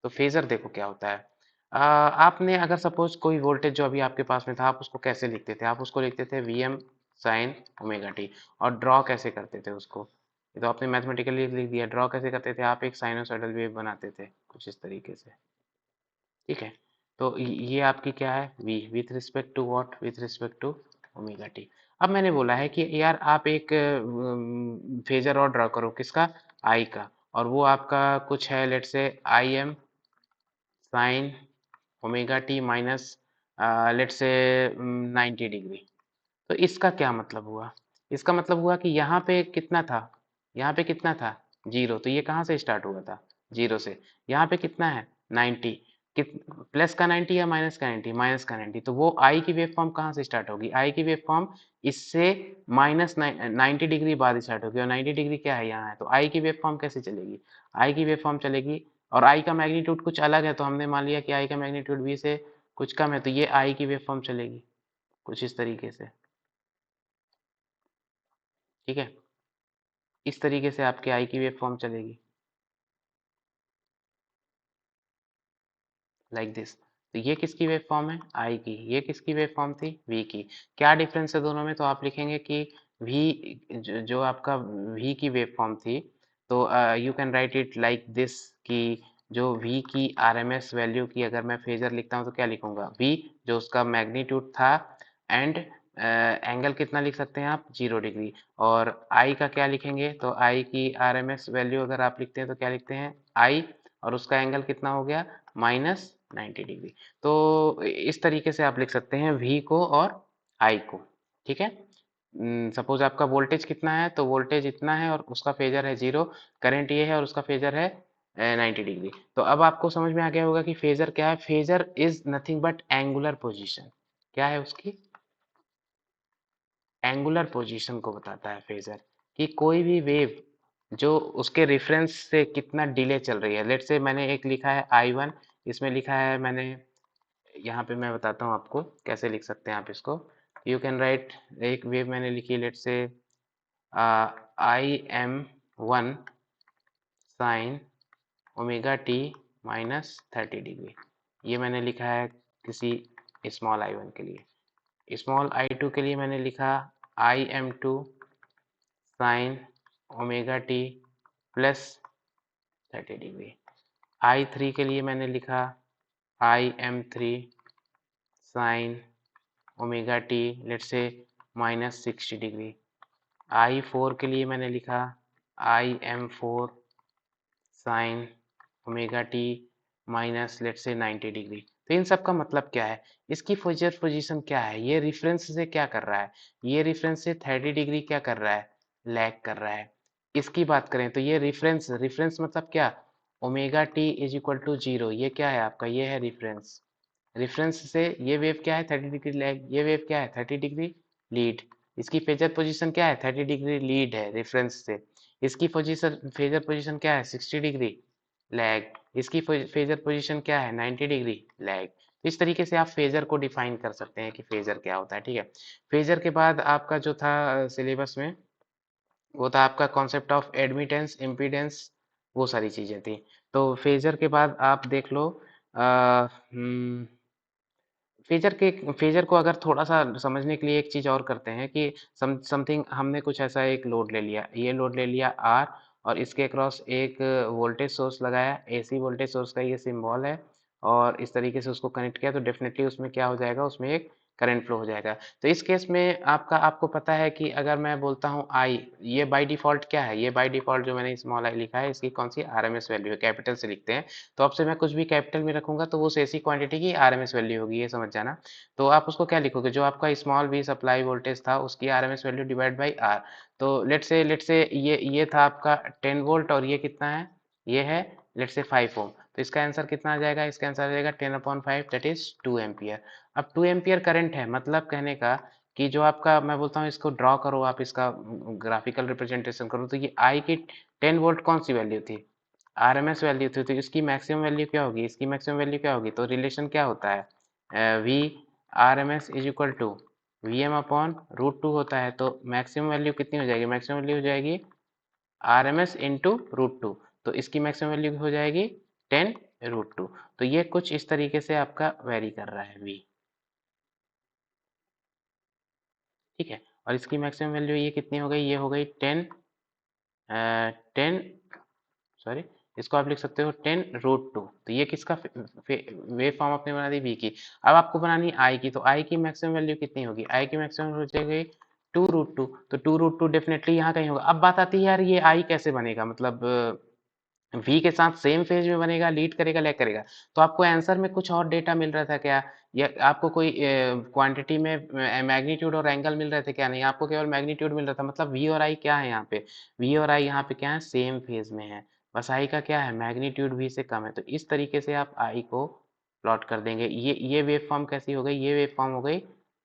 तो फेजर देखो क्या होता है। आपने अगर सपोज कोई वोल्टेज जो अभी आपके पास में था, आप उसको कैसे लिखते थे, आप उसको लिखते थे v m sine omega t. और ड्रॉ कैसे करते थे उसको, ये तो आपने मैथमेटिकली लिख दिया। ड्रॉ कैसे करते थे, आप एक साइनोसॉइडल वेव बनाते थे कुछ इस तरीके से। ठीक है, तो ये आपकी क्या है v with respect to what, with respect to omega t. अब मैंने बोला है कि यार आप एक फेजर और ड्रॉ करो, किसका, आई का। और वो आपका कुछ है, let's say I m sine omega t minus let's say 90 degree. तो इसका क्या मतलब हुआ, इसका मतलब हुआ कि यहाँ पे कितना था, यहाँ पे कितना था जीरो। तो ये कहाँ से स्टार्ट हुआ था, जीरो से। यहाँ पे कितना है 90, कित प्लस का 90 या माइनस का 90, माइनस का 90। तो वो आई की वेव फॉर्म कहाँ से स्टार्ट होगी, आई की वेव फॉर्म इससे माइनस 90 डिग्री बाद स्टार्ट होगी। और 90 डिग्री क्या है, यहाँ है। तो आई की वेव फॉर्म कैसे चलेगी, आई की वेव फॉर्म चलेगी, और आई का मैग्नीट्यूड कुछ अलग है। तो हमने मान लिया कि आई का मैग्नीट्यूड वी से कुछ कम है, तो ये आई की वेव फॉर्म चलेगी कुछ इस तरीके से। ठीक है, इस तरीके से आपके आई की वेव फॉर्म चलेगी लाइक दिस। तो ये किसकी वेव फॉर्म है, आई की। ये किसकी वेव फॉर्म थी, वी की। क्या डिफरेंस है दोनों में, तो आप लिखेंगे कि वी जो आपका वी की वेव फॉर्म थी, तो you can right it like this कि जो वी की आरएमएस वैल्यू की अगर मैं फेजर लिखता हूँ तो क्या लिखूंगा, वी जो उसका मैग्नीट्यूड था एंड एंगल कितना लिख सकते हैं आप, 0 डिग्री। और आई का क्या लिखेंगे, तो आई की आरएमएस वैल्यू अगर आप लिखते हैं तो क्या लिखते हैं, आई और उसका एंगल कितना हो गया, माइनस 90 डिग्री। तो इस तरीके से आप लिख सकते हैं वी को और आई को। ठीक है, सपोज आपका वोल्टेज कितना है, तो वोल्टेज इतना है और उसका फेजर है 0, करंट ये है और उसका फेजर है 90 डिग्री। तो अब आपको समझ में आ गया होगा कि फेजर क्या है। Phasor is nothing but angular position. क्या है उसकी, एंगुलर पोजीशन को बताता है फेजर, कि कोई भी वेव जो उसके रेफरेंस से कितना डिले चल रही है। लेट से मैंने एक लिखा है I1, इसमें लिखा है मैंने, यहाँ पे मैं बताता हूँ आपको कैसे लिख सकते हैं आप इसको। यू कैन राइट, एक वेव मैंने लिखी लेट से IM1 sign omega t minus 30 degree. ये मैंने लिखा है किसी स्मॉल I1 के लिए। स्मॉल I2 के लिए मैंने लिखा IM2 sine omega t plus 30 degree. I3 के लिए मैंने लिखा IM3 sine omega t let's say minus 60 degree. I4 के लिए मैंने लिखा IM4 sine omega t minus let's say 90 degree. तो इन सब का मतलब क्या है, इसकी फेजर पोजीशन क्या है, ये रेफरेंस से क्या कर रहा है, ये रेफरेंस से 30 डिग्री क्या कर रहा है, लैग कर रहा है। इसकी बात करें तो ये रिफरेंस रिफरेंस मतलब क्या, omega t is equal to 0, ये क्या है आपका, ये है रिफरेंस। रेफरेंस से ये वेव क्या है 30 डिग्री लैग, ये वेव क्या है 30 डिग्री लीड। इसकी फेजर पोजीशन क्या है 30 डिग्री लीड है रेफरेंस से। इसकी पोजीशन फेजर पोजीशन क्या है 60 डिग्री लैग। इसकी फेजर पोजीशन क्या है 90 डिग्री लैग। इस तरीके से आप फेजर को डिफाइन कर सकते हैं कि फेजर क्या होता है, ठीक है। फेजर के बाद आपका जो था सिलेबस में, वो था आपका कॉन्सेप्ट ऑफ एडमिटेंस इम्पीडेंस, वो सारी चीजें थी। तो फेजर के बाद आप देख लो फेजर को अगर थोड़ा सा समझने के लिए एक चीज और करते हैं कि समथिंग हमने कुछ ऐसा एक लोड ले लिया, ये लोड ले लिया आर, और इसके अक्रॉस एक वोल्टेज सोर्स लगाया, एसी वोल्टेज सोर्स का ये सिंबल है, और इस तरीके से उसको कनेक्ट किया, तो डेफिनेटली उसमें क्या हो जाएगा, उसमें एक करंट फ्लो हो जाएगा। तो इस केस में आपको पता है कि अगर मैं बोलता हूँ आई, ये बाय डिफॉल्ट क्या है, ये बाय डिफॉल्ट जो मैंने स्मॉल आई लिखा है, इसकी कौन सी आरएमएस वैल्यू है, कैपिटल से लिखते हैं। तो आपसे मैं कुछ भी कैपिटल में रखूंगा तो वो ऐसी क्वांटिटी की आरएमएस वैल्यू होगी, ये समझ जाना। तो आप उसको क्या लिखोगे, जो आपका स्मॉल वी सप्लाई वोल्टेज था उसकी RMS value divide by r. तो लेट से ये था आपका 10 वोल्ट, और ये कितना है, ये है लेट से 5 ओम। तो इसका आंसर कितना आ जाएगा, इसका आंसर आ जाएगा 10/5, दैट इज 2 एम्पियर। अब 2 एम्पियर करंट है, मतलब कहने का कि जो आपका, मैं बोलता हूँ इसको ड्रॉ करो, आप इसका ग्राफिकल रिप्रेजेंटेशन करो, तो ये आई की 10 वोल्ट कौन सी वैल्यू थी, आरएमएस वैल्यू थी, तो इसकी मैक्सिमम वैल्यू क्या होगी, इसकी मैक्सिमम वैल्यू क्या होगी, तो रिलेशन क्या होता है, v r m s is equal to v m upon root 2 होता है। तो मैक्सिमम वैल्यू कितनी हो जाएगी, मैक्सिमम वैल्यू हो जाएगी r m s into root 2, तो इसकी मैक्सिमम वैल्यू हो जाएगी 10√2। तो ये कुछ इस तरीके से आपका वेरी कर रहा है वी, ठीक है। और इसकी मैक्सिमम वैल्यू ये कितनी हो गई, ये हो गई 10 सॉरी, इसको आप लिख सकते हो 10√2। तो ये किसका वेव फॉर्म आपने बना दी वी की। अब आपको बनानी है आई की, तो आई की मैक्सिमम वैल्यू कितनी होगी, आई की मैक्सिमम हो जाएगी 2√2। तो 2√2 डेफिनेटली यहाँ कहीं होगा। अब बात आती है यार ये आई कैसे बनेगा, मतलब वी के साथ सेम फेज में बनेगा, लीड करेगा, लैग करेगा। तो आपको आंसर में कुछ और डेटा मिल रहा था क्या, या आपको कोई क्वांटिटी में मैग्नीट्यूड और एंगल मिल रहे थे क्या, नहीं, आपको केवल मैग्नीट्यूड मिल रहा था। मतलब वी और आई क्या है यहाँ पे, वी और आई यहाँ पे क्या है, सेम फेज में है। बस आई का क्या है, मैग्नीट्यूड वी से कम है। तो इस तरीके से आप आई को प्लॉट कर देंगे। ये वेव फॉर्म कैसी हो गई, ये वेव फॉर्म हो गई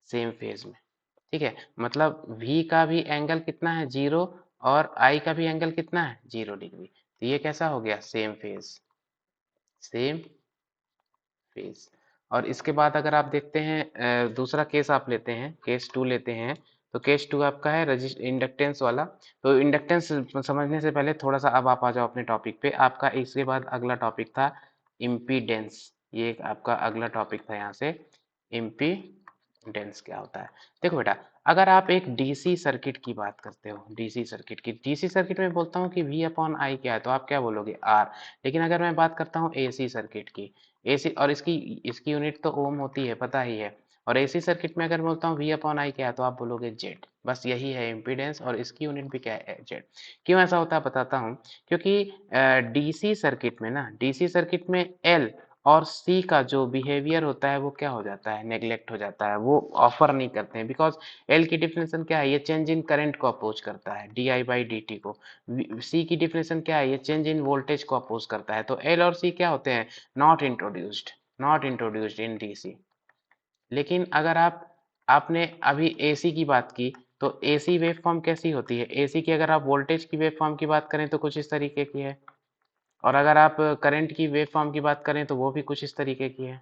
सेम फेज में, ठीक है। मतलब v का भी एंगल कितना है 0, और i का भी एंगल कितना है 0 डिग्री। तो ये कैसा हो गया, सेम फेज, सेम फेज। और इसके बाद अगर आप देखते हैं दूसरा केस आप लेते हैं, केस 2 लेते हैं। तो केस 2 आपका है इंडक्टेंस वाला। तो इंडक्टेंस समझने से पहले थोड़ा सा अब आप आ जाओ अपने टॉपिक पे। आपका इसके बाद अगला टॉपिक था इम्पीडेंस, ये एक आपका अगला टॉपिक था यहाँ से, इम्पीडेंस क्या होता है। देखो बेटा, अगर आप एक डीसी सर्किट की बात करते हो, डीसी सर्किट की, डीसी सर्किट में बोलता हूँ कि V अपॉन आई क्या है, तो आप क्या बोलोगे आर। लेकिन अगर मैं बात करता हूँ एसी सर्किट की, एसी, और इसकी इसकी यूनिट तो ओम होती है, पता ही है। और एसी सर्किट में अगर बोलता हूँ V अपॉन आई क्या है, तो आप बोलोगे जेड। बस यही है इम्पीडेंस, और इसकी यूनिट भी क्या है, जेड। क्यों ऐसा होता है बताता हूँ। क्योंकि डीसी सर्किट में ना, डीसी सर्किट में एल और सी का जो बिहेवियर होता है वो क्या हो जाता है, नेग्लेक्ट हो जाता है, वो ऑफर नहीं करते हैं। बिकॉज एल की डिफिनेशन क्या है, ये चेंज इन करंट को अपोज करता है, D I by d T को। सी की डिफिनेशन क्या है, ये चेंज इन वोल्टेज को अपोज करता है। तो एल और सी क्या होते हैं, not introduced, not introduced in DC. लेकिन अगर आपने अभी एसी की बात की, तो एसी वेव फॉर्म कैसी होती है, एसी की अगर आप वोल्टेज की वेव फॉर्म की बात करें तो कुछ इस तरीके की है, और अगर आप करंट की वेव फॉर्म की बात करें तो वो भी कुछ इस तरीके की है।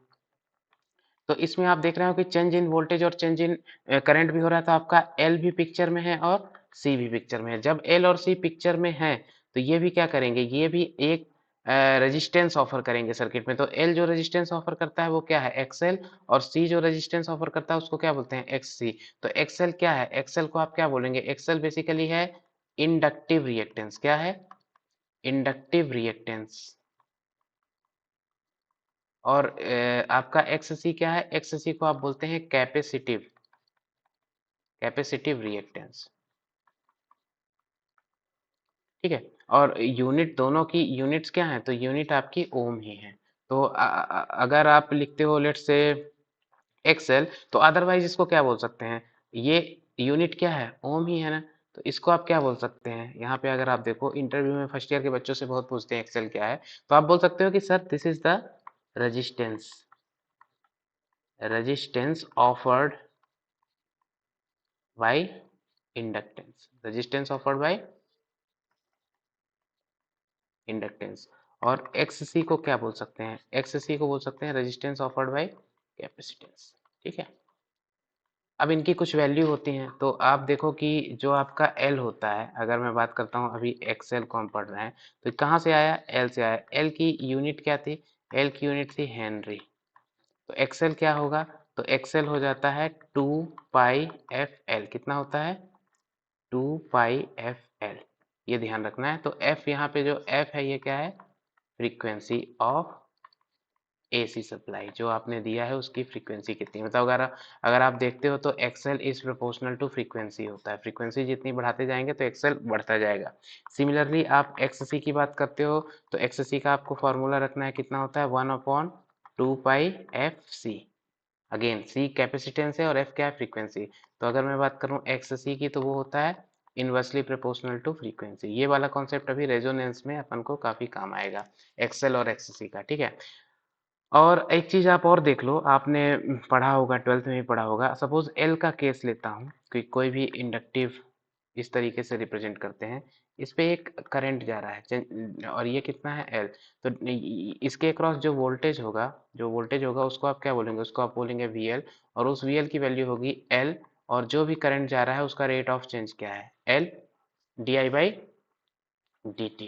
तो इसमें आप देख रहे हो कि चेंज इन वोल्टेज और चेंज इन करंट भी हो रहा है, तो आपका एल भी पिक्चर में है और सी भी पिक्चर में है। जब एल और सी पिक्चर में है तो ये भी क्या करेंगे, ये भी एक रेजिस्टेंस ऑफर करेंगे सर्किट में। तो एल जो रेजिस्टेंस ऑफर करता है वो क्या है, एक्सएल, और सी जो रेजिस्टेंस ऑफर करता है उसको क्या बोलते हैं, एक्ससी। तो एक्सएल क्या है, एक्सएल को आप क्या बोलेंगे, एक्सएल बेसिकली है इंडक्टिव रिएक्टेंस। क्या है, इंडक्टिव रिएक्टेंस। और आपका एक्ससी क्या है, एक्ससी को आप बोलते हैं कैपेसिटिव, कैपेसिटिव रिएक्टेंस, ठीक है। और यूनिट, दोनों की यूनिट्स क्या है, तो यूनिट आपकी ओम ही है। तो अगर आप लिखते हो लेट से एक्सएल, तो अदरवाइज इसको क्या बोल सकते हैं, ये यूनिट क्या है, ओम ही है ना। तो इसको आप क्या बोल सकते हैं, यहाँ पे अगर आप देखो इंटरव्यू में फर्स्ट ईयर के बच्चों से बहुत पूछते हैं एक्सेल क्या है, तो आप बोल सकते हो कि sir this is the resistance, resistance offered by inductance, resistance offered by inductance. और एक्स सी को क्या बोल सकते हैं, एक्स सी को बोल सकते हैं रेजिस्टेंस ऑफर्ड बाय कैपेसिटेंस। ठीक है, अब इनकी कुछ वैल्यू होती हैं, तो आप देखो कि जो आपका L होता है, अगर मैं बात करता हूँ अभी एक्सेल को हम पढ़ रहे हैं, तो कहाँ से आया, L से आया। L की यूनिट क्या थी, L की यूनिट थी हेनरी। तो एक्सेल क्या होगा, तो एक्सेल हो जाता है 2 पाई एफ एल, कितना होता है 2 पाई एफ एल, ये ध्यान रखना है। तो F यहाँ पे जो F है ये क्या है, फ्रीक्वेंसी ऑफ एसी सप्लाई, जो आपने दिया है उसकी फ्रीक्वेंसी कितनी, मतलब अगर आप देखते हो तो XL is proportional to frequency होता है, फ्रीक्वेंसी जितनी बढ़ाते जाएंगे तो एक्सेल बढ़ता जाएगा। सिमिलरली आप एक्ससी की बात करते हो तो एक्ससी का आपको फॉर्मूला रखना है, कितना होता है 1/2 पाई एफ सी। अगेन सी कैपेसिटेंस है और एफ क्या है, फ्रीक्वेंसी। तो अगर मैं बात करूं एक्ससी की तो वो होता है इनवर्सली प्रोपोर्शनल टू फ्रीक्वेंसी। ये वाला कॉन्सेप्ट अभी रेजोनेंस में अपन को काफी काम आएगा, एक्सेल और एक्ससी का। ठीक है, और एक चीज आप और देख लो, आपने पढ़ा होगा, 12th में भी पढ़ा होगा, सपोज एल का केस लेता हूँ कि कोई भी इंडक्टिव इस तरीके से रिप्रेजेंट करते हैं, इस पे एक करंट जा रहा है और ये कितना है एल, तो इसके अक्रॉस जो वोल्टेज होगा, उसको आप क्या बोलेंगे, उसको आप बोलेंगे वी एल, और उस वी एल की वैल्यू होगी एल, और जो भी करंट जा रहा है उसका रेट ऑफ चेंज क्या है, L d I by d T.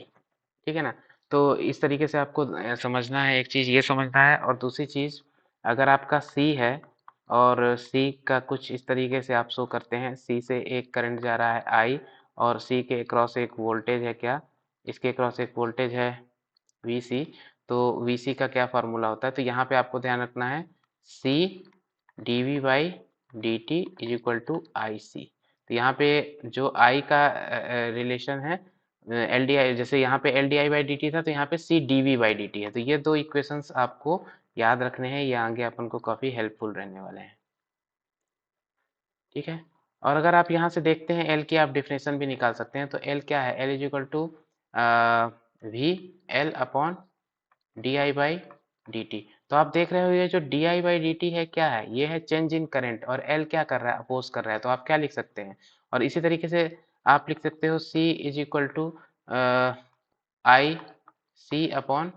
ठीक है ना, तो इस तरीके से आपको समझना है, एक चीज ये समझना है। और दूसरी चीज, अगर आपका सी है और सी का कुछ इस तरीके से आप शो करते हैं, सी से एक करंट जा रहा है आई, और सी के अक्रॉस एक वोल्टेज है क्या, इसके अक्रॉस एक वोल्टेज है वी सी, तो वी सी का क्या फार्मूला होता है, तो यहाँ पे आपको ध्यान रखना है C d we by d t is equal to I C. तो यहाँ पे जो आई का रिलेशन है एल डी आई, जैसे यहाँ पे l d I by d t था, तो यहाँ पे c d we by d t है। तो ये दो इक्वेशंस आपको याद रखने हैं, ये आगे अपन को काफी हेल्पफुल रहने वाले हैं। ठीक है, और अगर आप यहाँ से देखते हैं एल की आप डिफिनेशन भी निकाल सकते हैं, तो एल क्या है, l is equal to v l upon d I by d t. तो आप देख रहे हो ये जो d I by d t है क्या है, ये है चेंज इन करंट, और एल क्या कर रहा है, अपोज कर रहा है, तो आप क्या लिख सकते हैं, और इसी तरीके से आप लिख सकते हो C is equal to I C upon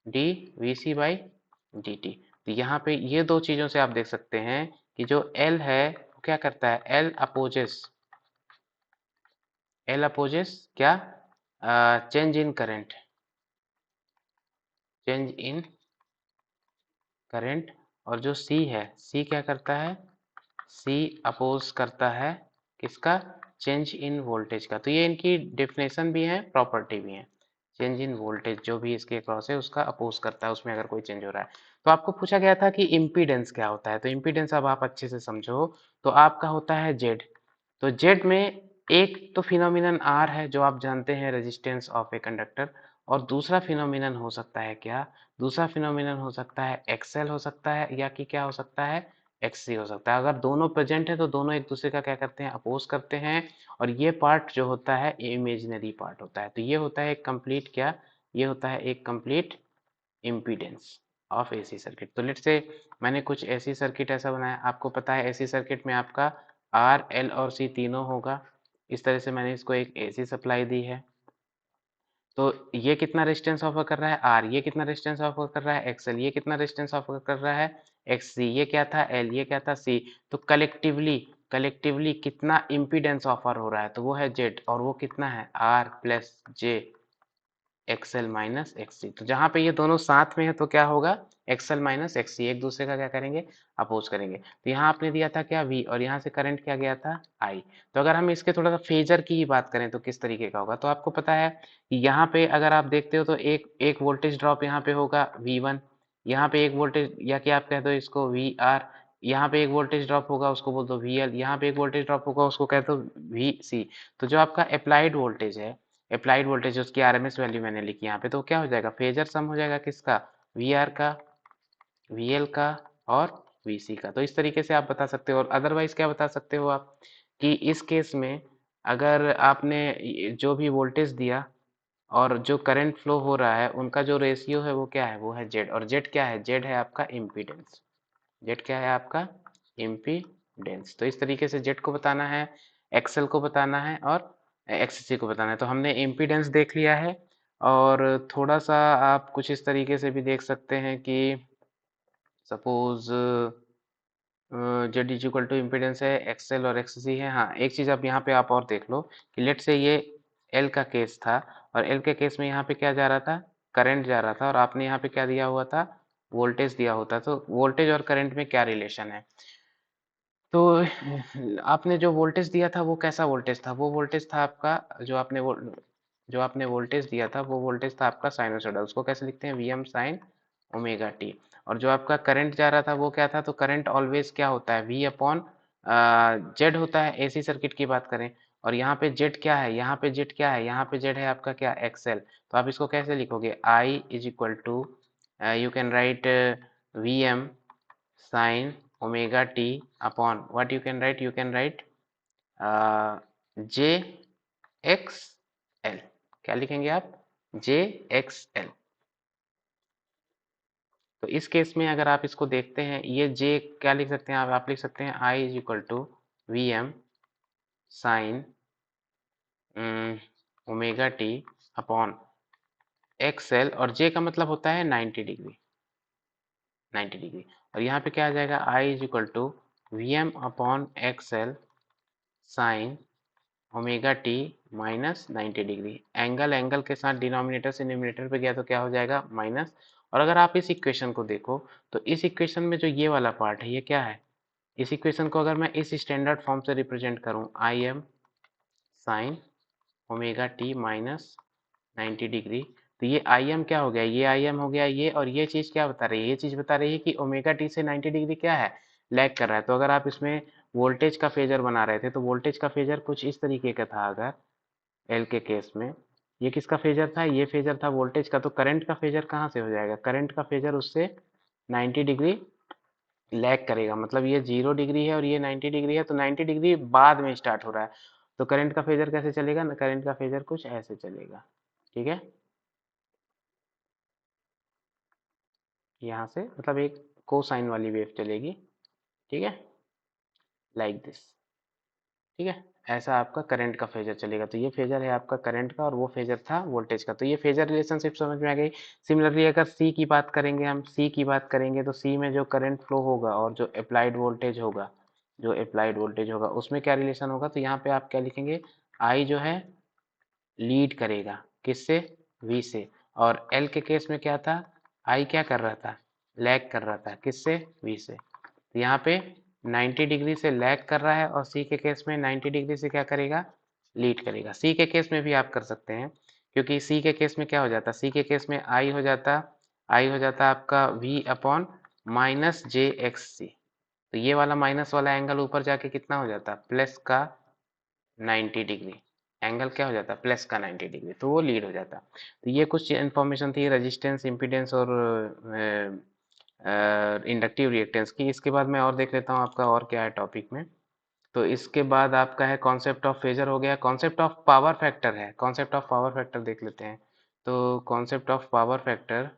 d V C by d t. तो यहाँ पे ये दो चीजों से आप देख सकते हैं कि जो एल है वो क्या करता है, एल अपोजेस क्या, change in current, change in current. और जो सी है, सी क्या करता है, सी अपोज करता है किसका, चेंज इन वोल्टेज का। तो ये इनकी डेफिनेशन भी है, प्रॉपर्टी भी है। चेंज इन वोल्टेज जो भी इसके क्रॉस है उसका अपोज करता है, उसमें अगर कोई चेंज हो रहा है। तो आपको पूछा गया था कि इम्पीडेंस क्या होता है, तो इम्पीडेंस अब आप अच्छे से समझो, तो आपका होता है जेड। तो जेड में एक तो फिनोमिनन आर है जो आप जानते हैं, रेजिस्टेंस ऑफ ए कंडक्टर, और दूसरा फिनोमिनन हो सकता है क्या, दूसरा फिनोमिनन हो सकता है एक्सएल हो सकता है, या कि क्या हो सकता है एक्ससी हो सकता है। अगर दोनों प्रेजेंट है तो दोनों एक दूसरे का क्या करते हैं, अपोज करते हैं, और ये पार्ट जो होता है इमेजिनरी पार्ट होता है। तो ये होता है एक कंप्लीट क्या, ये होता है एक complete impedance of AC circuit. तो लेट्स से मैंने कुछ एसी सर्किट ऐसा बनाया, आपको पता है एसी सर्किट में आपका आर एल और सी तीनों होगा, इस तरह से मैंने इसको एक एसी सप्लाई दी है। तो ये कितना रेजिस्टेंस ऑफर कर रहा है आर, ये कितना रेजिस्टेंस ऑफर कर रहा है एक्सएल, ये कितना रेजिस्टेंस ऑफर कर रहा है एक्स सी, ये क्या था एल, ये क्या था सी। तो कलेक्टिवली कितना इम्पीडेंस ऑफर हो रहा है, तो वो है जेड, और वो कितना है r plus j XL minus XC. तो जहां पे ये दोनों साथ में है तो क्या होगा, एक्सएल माइनस एक्ससी एक दूसरे का क्या करेंगे, अपोज करेंगे। तो यहाँ आपने दिया था क्या वी, और यहाँ से करंट क्या गया था आई। तो अगर हम इसके थोड़ा सा फेजर की ही बात करें तो किस तरीके का होगा, तो आपको पता है कि यहाँ पे अगर आप देखते हो तो एक वोल्टेज ड्रॉप यहाँ पे होगा V1, यहाँ पे एक वोल्टेज, या कि आप कह दो इसको VR, यहाँ पे एक वोल्टेज ड्रॉप होगा उसको बोल दो VL, यहाँ पे एक वोल्टेज ड्रॉप होगा उसको कह दो VC। तो जो आपका अप्लाइड वोल्टेज है, अप्लाइड वोल्टेज उसकी आरएमएस वैल्यू मैंने लिखी यहाँ पे, तो क्या हो जाएगा, फेजर सम हो जाएगा किसका, वी आर का, वी एल का, और वी सी का। तो इस तरीके से आप बता सकते हो, और अदरवाइज क्या बता सकते हो आप, कि इस केस में अगर आपने जो भी वोल्टेज दिया और जो करंट फ्लो हो रहा है उनका जो रेशियो है वो क्या है, वो है जेड। और जेड क्या है, जेड है आपका इम्पीडेंस। जेड क्या है आपका इम्पीडेंस। तो इस तरीके से जेड को बताना है, एक्सएल को बताना है और एक्ससी को बताना है। तो हमने इम्पीडेंस देख लिया है। और थोड़ा सा आप कुछ इस तरीके से भी देख सकते हैं कि suppose z is equal to impedance है, एक्सएल और एक्ससी है। हाँ, एक चीज अब यहाँ पे आप और देख लो कि लेट से ये एल का केस था और एल के केस में यहाँ पे क्या जा रहा था, करंट जा रहा था, और आपने यहाँ पे क्या दिया हुआ था, वोल्टेज दिया होता। तो वोल्टेज और करंट में क्या रिलेशन है, तो आपने जो वोल्टेज दिया था वो कैसा वोल्टेज था, वो वोल्टेज था आपका जो आपने वोल्टेज दिया था वो वोल्टेज था आपका साइनोसॉइडल। उसको कैसे लिखते हैं, v m sine omega t. और जो आपका करंट जा रहा था वो क्या था, तो करंट ऑलवेज क्या होता है, वी अपॉन जेड होता है, एसी सर्किट की बात करें। और यहाँ पे जेड क्या है, यहाँ पे जेड क्या है, यहाँ पे जेड है आपका क्या, एक्सएल। तो आप इसको कैसे लिखोगे, I is equal to, you can write V m sin omega t upon what you can write, you can write j x l। क्या लिखेंगे आप, j x l। तो इस केस में अगर आप इसको देखते हैं, ये j क्या लिख सकते हैं आप लिख सकते हैं I is equal to v m sine omega t upon x l. और j का मतलब होता है 90 डिग्री, 90 डिग्री। और यहाँ पे क्या आ जाएगा, I is equal to v m upon x l sine omega t minus 90 degree. Angle angle के साथ डिनोमिनेटर से न्यूमिनेटर पे गया तो क्या हो जाएगा, माइनस। और अगर आप इस इक्वेशन को देखो तो इस इक्वेशन में जो ये वाला पार्ट है ये क्या है, इस इक्वेशन को अगर मैं इस स्टैंडर्ड फॉर्म से रिप्रेजेंट करूं, आई m sine omega t minus 90 degree, तो ये आई एम क्या हो गया, ये आई एम हो गया ये। और ये चीज क्या बता रही है, ये चीज बता रही है कि ओमेगा टी से 90 डिग्री क्या है, लैग कर रहा है। तो अगर आप इसमें वोल्टेज का फेजर बना रहे थे तो वोल्टेज का फेजर कुछ इस तरीके का था। अगर एल के केस में ये किसका फेजर था, ये फेजर था वोल्टेज का। तो करंट का फेजर कहाँ से हो जाएगा, करंट का फेजर उससे 90 डिग्री लैग करेगा। मतलब ये 0 डिग्री है और ये 90 डिग्री है, तो 90 डिग्री बाद में स्टार्ट हो रहा है। तो करंट का फेजर कैसे चलेगा, करंट का फेजर कुछ ऐसे चलेगा, ठीक है। यहाँ से मतलब एक कोसाइन वाली वेव चलेगी, ठीक है, लाइक दिस, ठीक है। ऐसा आपका करंट का फेजर चलेगा। तो ये फेजर है आपका करंट का और वो फेजर था वोल्टेज का। तो ये फेजर रिलेशनशिप समझ में आ गई। सिमिलरली अगर सी की बात करेंगे, हम सी की बात करेंगे तो सी में जो करंट फ्लो होगा और जो अप्लाइड वोल्टेज होगा, जो अप्लाइड वोल्टेज होगा उसमें क्या रिलेशन होगा। तो यहाँ पे आप क्या लिखेंगे, आई जो है लीड करेगा किससे, वी से। और एल के केस में क्या था, आई क्या कर रहा था, लैग कर रहा था किससे, वी से। तो यहाँ पे 90 डिग्री से लैग कर रहा है और सी के केस में 90 डिग्री से क्या करेगा, लीड करेगा। सी के केस में भी आप कर सकते हैं, क्योंकि सी के केस में क्या हो जाता, सी के केस में आई हो जाता, आई हो जाता आपका V upon minus j X C. तो ये वाला माइनस वाला एंगल ऊपर जाके कितना हो जाता, प्लस का 90 डिग्री। एंगल क्या हो जाता, प्लस का 90 डिग्री, तो वो लीड हो जाता। तो ये कुछ इन्फॉर्मेशन थी रेजिस्टेंस, इम्पीडेंस और इंडक्टिव रिएक्टेंस की। इसके बाद मैं और देख लेता हूँ आपका और क्या है टॉपिक में। तो इसके बाद आपका है कॉन्सेप्ट ऑफ फेजर हो गया, कॉन्सेप्ट ऑफ पावर फैक्टर है, कॉन्सेप्ट ऑफ पावर फैक्टर देख लेते हैं। तो कॉन्सेप्ट ऑफ पावर फैक्टर